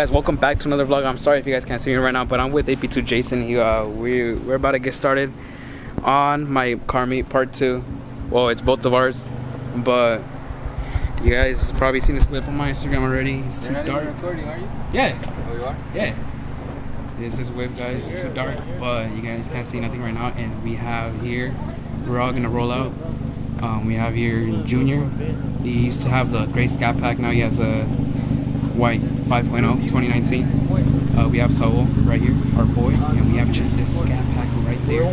guys, welcome back to another vlog. I'm sorry if you guys can't see me right now, but I'm with AP2 Jason. We're about to get started on my car meet part 2. Well, it's both of ours, but you guys probably seen this whip on my Instagram already. It's too dark. Recording, are you? Yeah. Oh, you are? Yeah. This is whip, guys. It's too dark, but you guys can't see nothing right now. And we have here, we're all gonna roll out. We have here Junior. He used to have the gray Scat Pack. Now he has a white 5.0 2019. We have Saul right here, our boy, and we have this Scat Pack right there.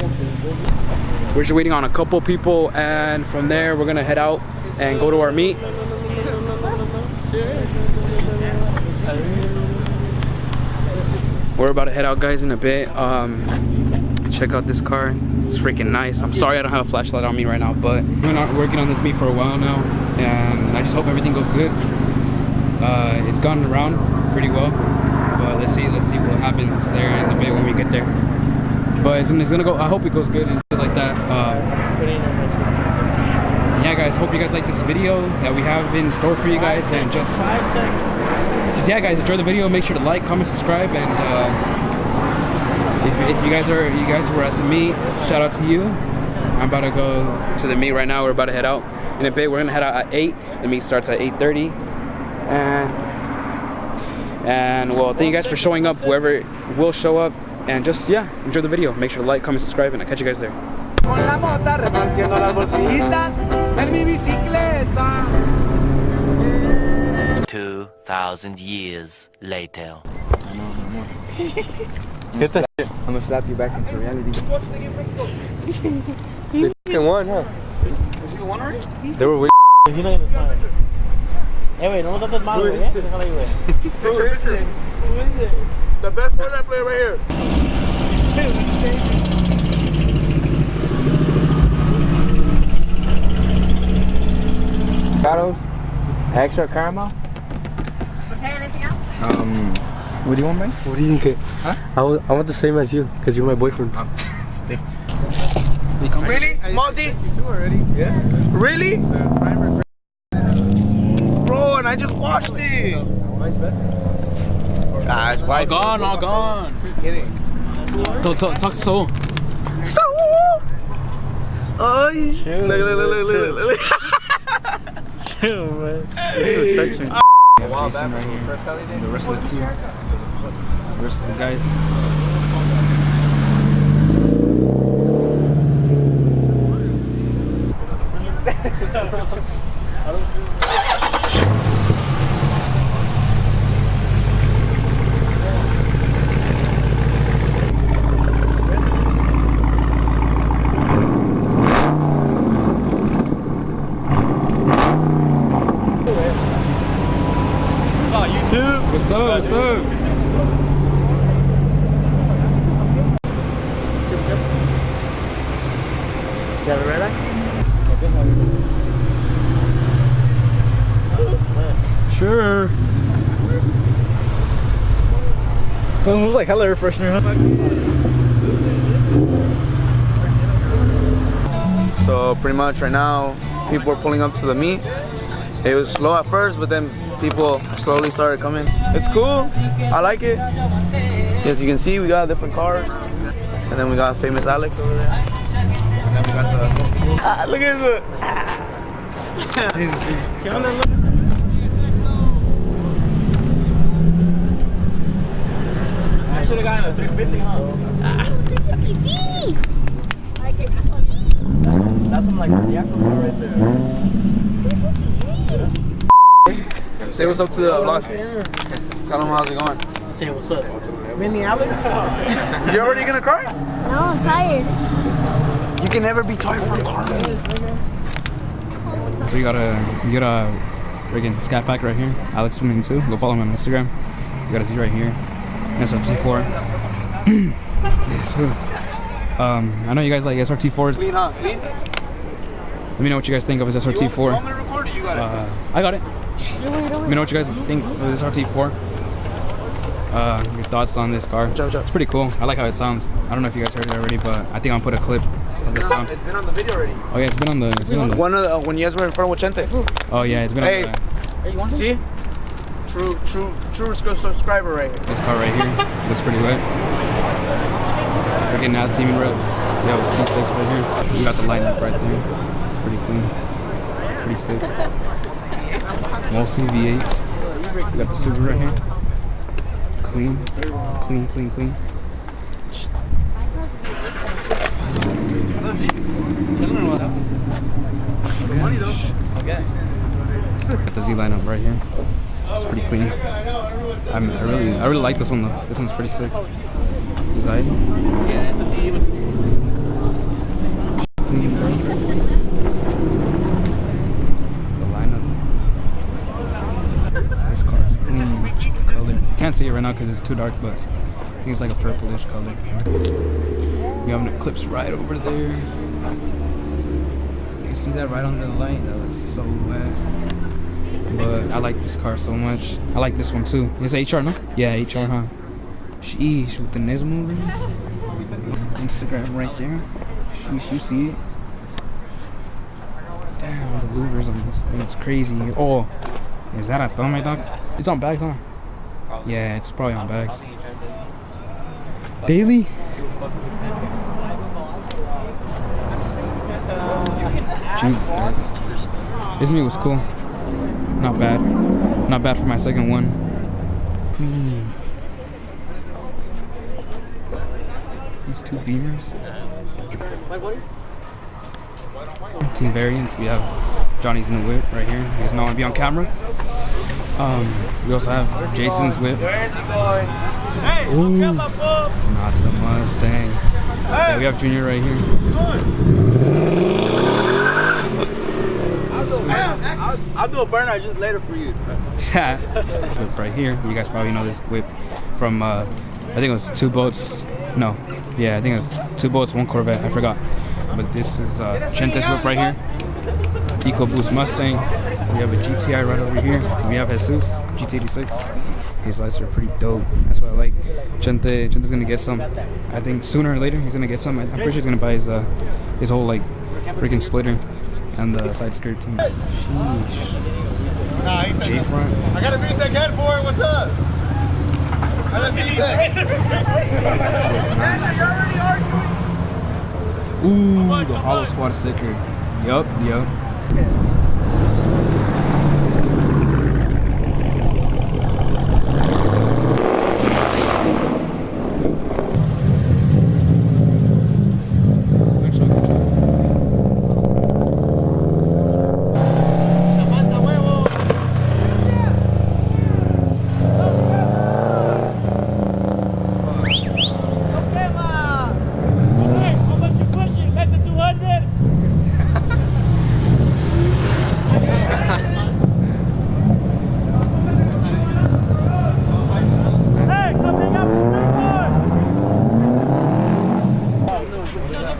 We're just waiting on a couple people, and from there we're gonna head out and go to our meet. We're about to head out, guys, in a bit. Check out this car. It's freaking nice. I'm sorry I don't have a flashlight on me right now, but I've been working on this meet for a while now, and I just hope everything goes good. It's gone around pretty well, but let's see what happens there in a bit when we get there. But it's gonna go. I hope it goes good and shit like that. Yeah, guys. Hope you guys like this video that we have in store for you guys, and just yeah, guys, enjoy the video. Make sure to like, comment, subscribe, and if you guys were at the meet, shout out to you. I'm about to go to the meet right now. We're about to head out in a bit. We're gonna head out at 8. The meet starts at 8:30. And well, thank you guys for showing up, whoever will show up, and just yeah, enjoy the video. Make sure to like, comment, subscribe, and I'll catch you guys there. 2,000 years later. Hit that shit. I'm gonna slap you back into reality. They fucking won, huh? Was you won already? They were way. Güey, no trates mal, güey, déjala ahí, güey. Who is it? The best Fortnite player right here. Avocados, extra caramel. Okay, anything else? What do you want, man? What do you think? Huh? I want the same as you, because you're my boyfriend. Really? Mozzie? Yeah. Really? Bro, and I just watched it. Guys, All gone. Just kidding. Talk to Soul. So, oh, look. Chill, man. This was touching. Jason right here. The rest of the crew. The rest of the guys. What's up? What's up? Sure. It was like hella refreshing. So pretty much right now, people are pulling up to the meet. It was slow at first, but then people slowly started coming. It's cool. I like it. As you can see, we got different cars. And then we got famous Alex over there. And then we got the... look at this. I should have gotten a 350, huh? That's from like the right there. Say what's up to the vlog. Tell them how's it going. Say what's up. Mini Alex? You already gonna cry? No, I'm tired. You can never be tired for a car. So you got a friggin' Scat Pack right here. Alex Swimming too. Go follow him on Instagram. You gotta see right here. SRT4. I know you guys like SRT4s. Clean, huh? Clean? Let me know what you guys think of his SRT4. You want me to record or you got it? I got it. Let me know what you guys think of this RT4. Your thoughts on this car. It's pretty cool. I like how it sounds. I don't know if you guys heard it already, but I think I'll put a clip of the sound. It's been on the video already. Oh yeah, it's been on the. One of the, when you guys were in front of Chente. Oh yeah, it's been Hey, on the. see? True true subscriber right here. This car right here looks pretty lit. We're getting out demon reps. We have a C6 right here. We got the lineup right there. It's pretty clean. Pretty sick. Mostly V8s. We got the Subaru right here. Clean. Clean, clean, clean. Got the Z lineup right here. It's pretty clean. I really like this one though. This one's pretty sick. Design. Clean, bro. The lineup. This car is clean. Color. Can't see it right now because it's too dark, but I think it's like a purplish color. We have an Eclipse right over there. You see that right under the light? That looks so bad. But I like this car so much. I like this one too. It's HR, no? Yeah, HR, huh? Sheesh, with the Nismo rings. Instagram right there. Sheesh, you see it? Damn, the louvers on this thing is crazy. Oh, is that a thumb, my dog? It's on bags, huh? Yeah, it's probably on bags. Daily? Jesus Christ. This meat was cool. Not bad. Not bad for my second one. These two Beamers. Team variants. We have Johnny's in the whip right here. He does not want to be on camera. We also have Jason's whip. Ooh, not the Mustang. Yeah, we have Junior right here. I'll do a burnout just later for you. Yeah. Whip right here. You guys probably know this whip from I think it was 2 boats. No. Yeah, I think it was 2 boats, 1 Corvette. I forgot. But this is Chente's whip right here. EcoBoost Mustang. We have a GTI right over here. We have Jesus GT86. These lights are pretty dope. That's what I like. Chente's gonna get some. I think sooner or later he's gonna get some. I'm pretty sure he's gonna buy his whole like freaking splitter and the side skirts. And sheesh. J front. I got a VTEC head for it. What's up? I got VTEC. Ooh, the Hollow Squad sticker. Yup.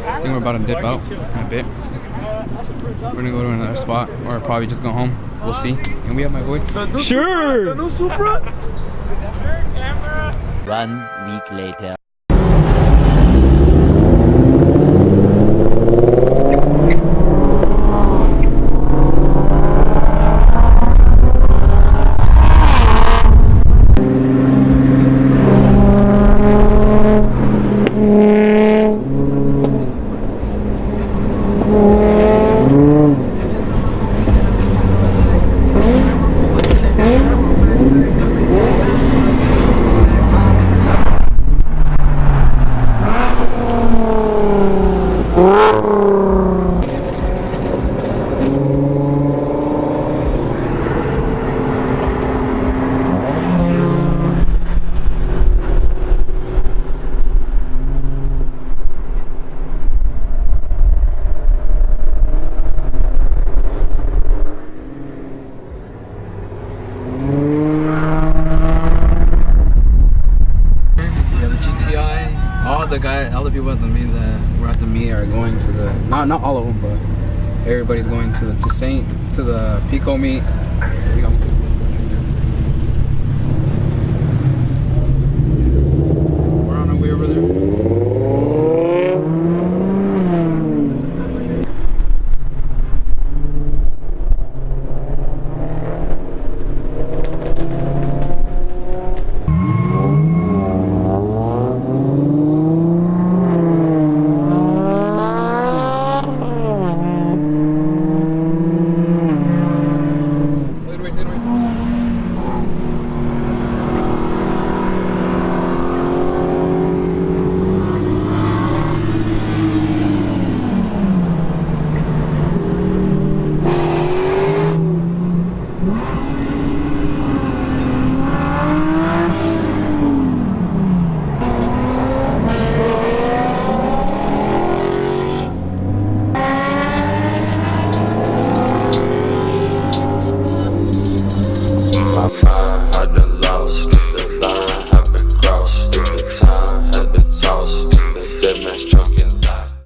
I think we're about to dip out in a bit. We're gonna go to another spot or probably just go home. We'll see. And we have my boy. Sure. The new Supra? 1 week later. All the people at the meet that were at the meet are going to the not all of them, but everybody's going to the Pico meet. Here we go.